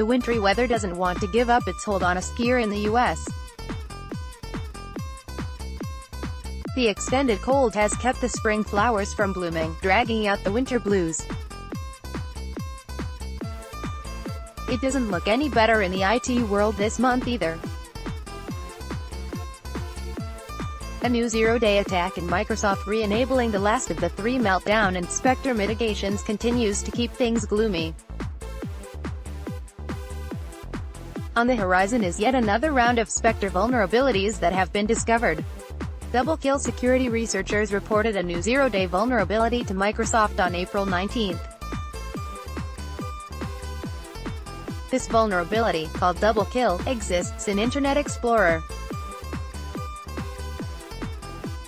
The wintry weather doesn't want to give up its hold on us here in the US. The extended cold has kept the spring flowers from blooming, dragging out the winter blues. It doesn't look any better in the IT world this month either. A new zero-day attack in Microsoft re-enabling the last of the 3 Meltdown and Spectre mitigations continues to keep things gloomy. On the horizon is yet another round of Spectre vulnerabilities that have been discovered. Double Kill security researchers reported a new zero-day vulnerability to Microsoft on April 19. This vulnerability, called Double Kill, exists in Internet Explorer.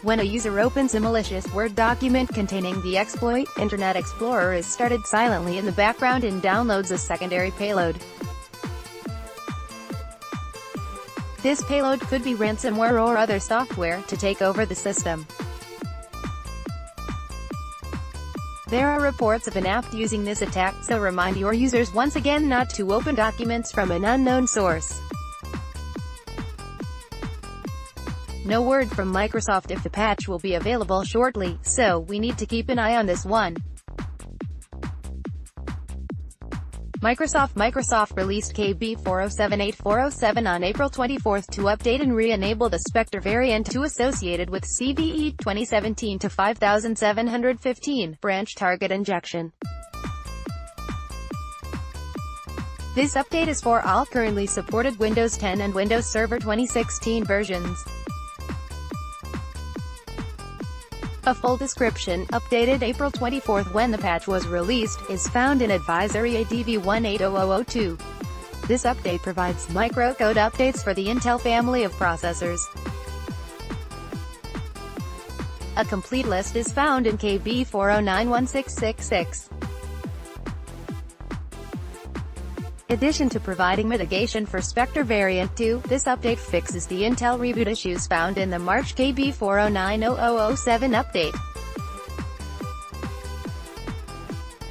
When a user opens a malicious Word document containing the exploit, Internet Explorer is started silently in the background and downloads a secondary payload. This payload could be ransomware or other software to take over the system. There are reports of an app using this attack, so remind your users once again not to open documents from an unknown source. No word from Microsoft if the patch will be available shortly, so we need to keep an eye on this one. Microsoft released KB4078-407 on April 24 to update and re-enable the Spectre variant 2 associated with CVE 2017-5715 branch target injection. This update is for all currently supported Windows 10 and Windows Server 2016 versions. A full description, updated April 24 when the patch was released, is found in Advisory ADV180002. This update provides microcode updates for the Intel family of processors. A complete list is found in KB40916666. In addition to providing mitigation for Spectre Variant 2, this update fixes the Intel reboot issues found in the March KB409007 update.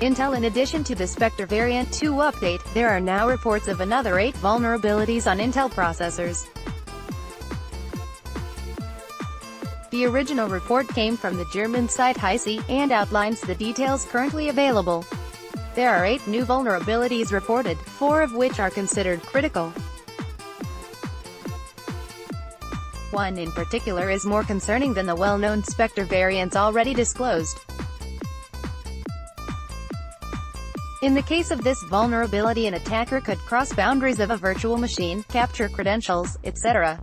Intel. In addition to the Spectre Variant 2 update, there are now reports of another 8 vulnerabilities on Intel processors. The original report came from the German site Heise, and outlines the details currently available. There are 8 new vulnerabilities reported, 4 of which are considered critical. One in particular is more concerning than the well-known Spectre variants already disclosed. In the case of this vulnerability, an attacker could cross boundaries of a virtual machine, capture credentials, etc.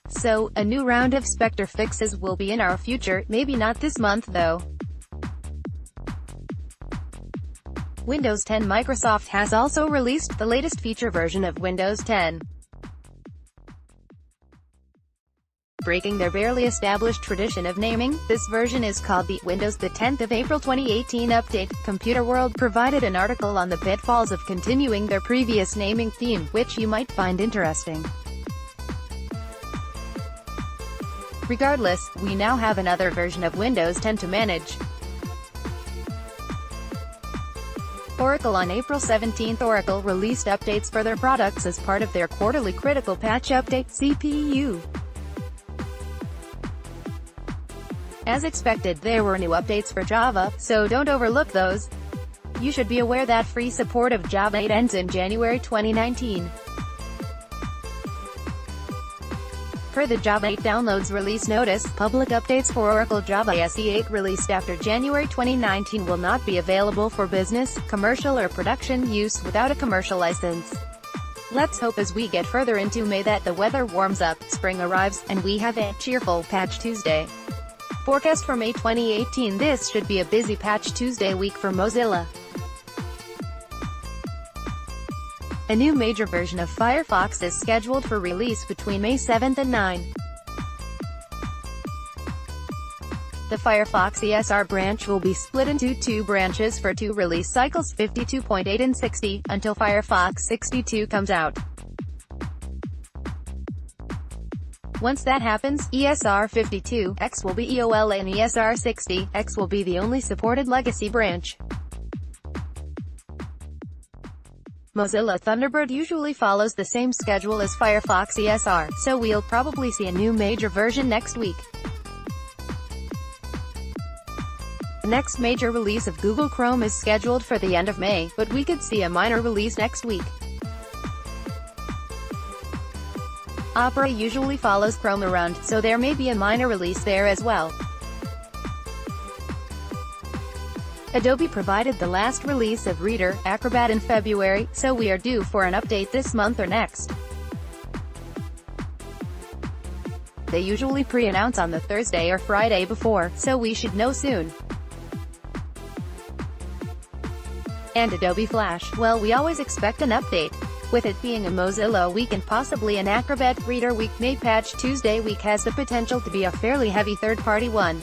So, a new round of Spectre fixes will be in our future, maybe not this month though. Windows 10. Microsoft has also released the latest feature version of Windows 10. Breaking their barely established tradition of naming, this version is called the Windows 10 of April 2018 update. Computer World provided an article on the pitfalls of continuing their previous naming theme, which you might find interesting. Regardless, we now have another version of Windows 10 to manage. Oracle. On April 17, Oracle released updates for their products as part of their quarterly critical patch update, CPU. As expected, there were new updates for Java, so don't overlook those. You should be aware that free support of Java 8 ends in January 2019. Per the Java 8 Downloads Release Notice, public updates for Oracle Java SE 8 released after January 2019 will not be available for business, commercial or production use without a commercial license. Let's hope as we get further into May that the weather warms up, spring arrives, and we have a cheerful Patch Tuesday. Forecast for May 2018. This should be a busy Patch Tuesday week for Mozilla. A new major version of Firefox is scheduled for release between May 7 and 9. The Firefox ESR branch will be split into 2 branches for 2 release cycles, 52.8 and 60, until Firefox 62 comes out. Once that happens, ESR 52X will be EOL and ESR 60X will be the only supported legacy branch. Mozilla Thunderbird usually follows the same schedule as Firefox ESR, so we'll probably see a new major version next week. The next major release of Google Chrome is scheduled for the end of May, but we could see a minor release next week. Opera usually follows Chrome around, so there may be a minor release there as well. Adobe provided the last release of Reader, Acrobat in February, so we are due for an update this month or next. They usually pre-announce on the Thursday or Friday before, so we should know soon. And Adobe Flash, well, we always expect an update. With it being a Mozilla week and possibly an Acrobat Reader week, May Patch Tuesday week has the potential to be a fairly heavy third-party one.